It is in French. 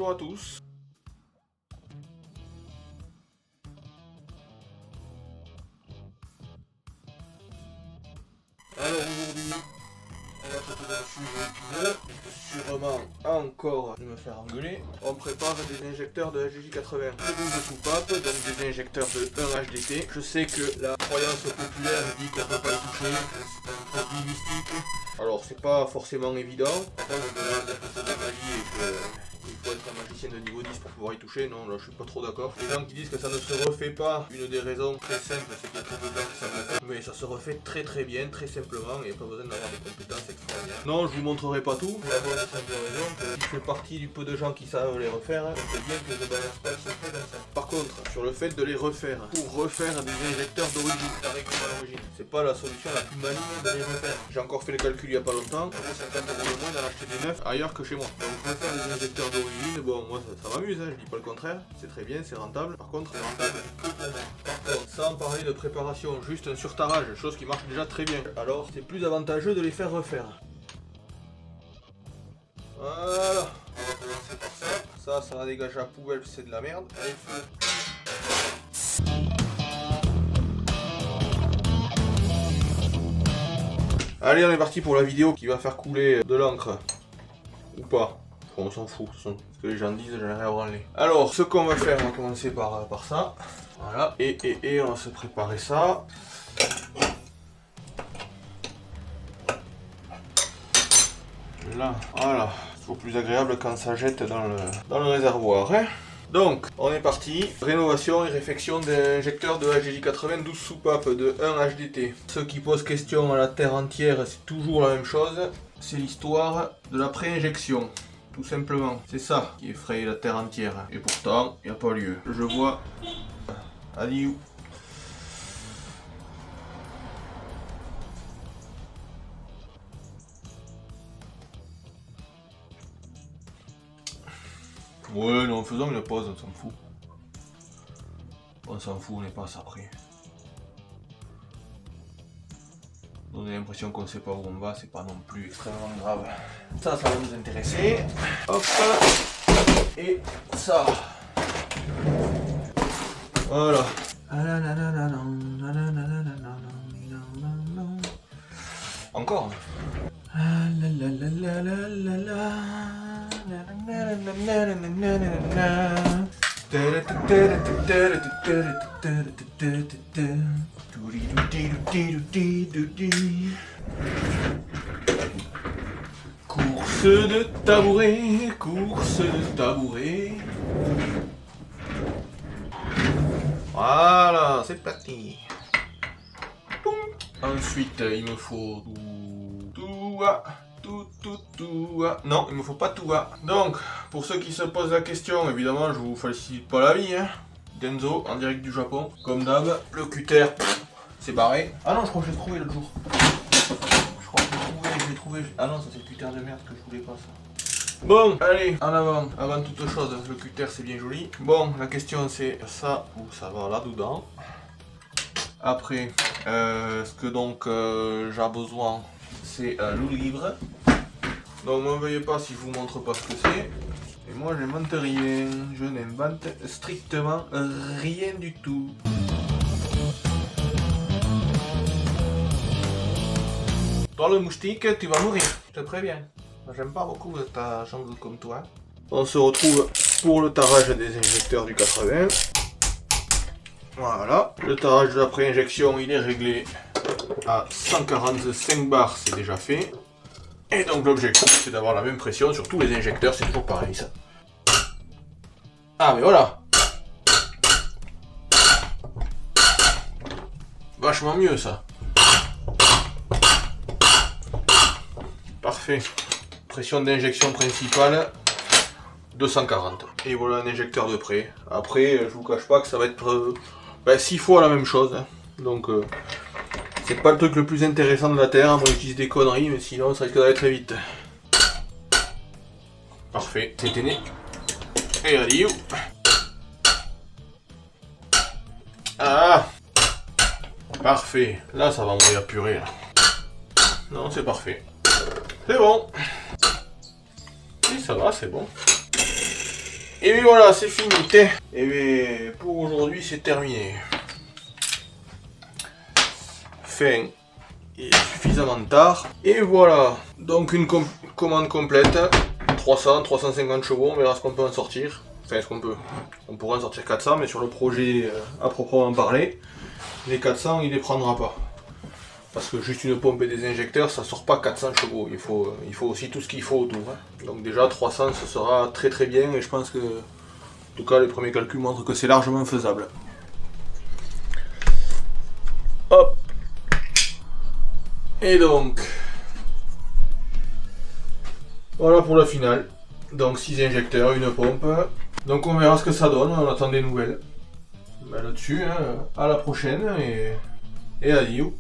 bonjour à tous. Alors aujourd'hui, on va traiter d'un sujet qui peut sûrement encore me faire engueuler. On prépare des injecteurs de HDJ80. Des boules de soupape, donc des injecteurs de 1 HDT. Je sais que la croyance populaire dit qu'on ne peut pas le toucher, c'est un produit mystique. Alors c'est pas forcément évident. Après on peut dire que c'est de la magie et qu'il faut être un magicien de niveau 10 pour pouvoir y toucher. Non, là je suis pas trop d'accord. Les gens qui disent que ça ne se refait pas, une des raisons très simples, c'est qu'il y a très peu de gens qui savent le faire. Mais ça se refait très bien, très simplement, et il n'y a pas besoin d'avoir des compétences extraordinaires. Non, je vous montrerai pas tout. La bonne et simple raison que je fais partie du peu de gens qui savent les refaire. C'est bien que je balance pas le secret dans ça. Par contre, sur le fait de les refaire, pour refaire des injecteurs d'origine, carré comme à l'origine, c'est pas la solution la plus maligne de les refaire. J'ai encore fait le calcul il y a pas longtemps, ça vaut 50 € de moins d'en acheter des neufs ailleurs que chez moi. Donc refaire des injecteurs d'origine, bon moi ça m'amuse, hein, je dis pas le contraire, c'est très bien, c'est rentable. Par contre, c'est rentable que pour moi. Par contre, sans parler de préparation, juste un surtarage, chose qui marche déjà très bien. Alors c'est plus avantageux de les faire refaire. Voilà, on va commencer par ça. Ça va dégager la poubelle, c'est de la merde. Allez, feu. Allez, on est parti pour la vidéo qui va faire couler de l'encre. Ou pas. On s'en fout, ce que les gens disent, j'en ai rien à branler. Alors, ce qu'on va faire, on va commencer par ça. Voilà, et on va se préparer ça. Là, voilà. C'est toujours plus agréable quand ça jette dans le réservoir. Hein. Donc, on est parti. Rénovation et réfection d'injecteurs de HDJ80 12 soupapes de 1 HDT. Ce qui pose question à la terre entière, c'est toujours la même chose. C'est l'histoire de la pré-injection. Tout simplement. C'est ça qui effraie la terre entière. Et pourtant, il n'y a pas lieu. Je vois. Adieu. Ouais, non, faisons une pause, on s'en fout. On s'en fout, on n'est pas à ça près. On a l'impression qu'on sait pas où on va, c'est pas non plus extrêmement grave. Ça va nous intéresser. Hop. Et ça. Voilà. Encore. Course de tabouret, course de tabouret. Voilà, c'est parti. Ensuite, il me faut tout. Non, il me faut pas tout. Donc, pour ceux qui se posent la question, évidemment, je vous facilite pas la vie. Hein. Denso, en direct du Japon. Comme d'hab, le cutter, c'est barré. Ah non, je crois que je l'ai trouvé l'autre jour. Je l'ai trouvé. Ah non, ça c'est le cutter de merde que je voulais pas ça. Bon, allez, en avant toute chose, le cutter c'est bien joli. Bon, la question c'est ça ou ça va là-dedans. Après, ce que donc j'ai besoin, c'est le livre. Donc m'en veuillez pas si je vous montre pas ce que c'est. Et moi j'invente rien, je n'invente strictement rien du tout. Toi le moustique, tu vas mourir, je te préviens. J'aime pas beaucoup ta chance comme toi. On se retrouve pour le tarage des injecteurs du 80. Voilà, le tarage de la pré-injection il est réglé à 145 bars, c'est déjà fait. Et donc l'objectif c'est d'avoir la même pression sur tous les injecteurs, c'est toujours pareil ça. Ah mais voilà. Vachement mieux ça. Parfait. Pression d'injection principale 240. Et voilà un injecteur de près. Après je vous cache pas que ça va être 6 fois la même chose. Hein. Donc c'est pas le truc le plus intéressant de la Terre, moi je dis des conneries, mais sinon ça risque d'aller très vite. Parfait, c'est né. Et allez, ah, parfait. Là ça va envoyer purée là. Non, c'est parfait. C'est bon. Et ça va, c'est bon. Et voilà, c'est fini. Et bien, pour aujourd'hui, c'est terminé. Fin. Il est suffisamment tard. Et voilà. Donc une commande complète. 300, 350 chevaux, on verra ce qu'on peut en sortir. Enfin, ce qu'on peut. On pourrait en sortir 400, mais sur le projet à proprement parler, les 400, il les prendra pas. Parce que juste une pompe et des injecteurs, ça sort pas 400 chevaux. Il faut aussi tout ce qu'il faut autour. Hein. Donc déjà 300, ce sera très très bien. Et je pense que, en tout cas, les premiers calculs montrent que c'est largement faisable. Hop. Et donc, voilà pour la finale. Donc 6 injecteurs, une pompe. Donc on verra ce que ça donne. On attend des nouvelles. Ben, là-dessus, hein, à la prochaine et adieu.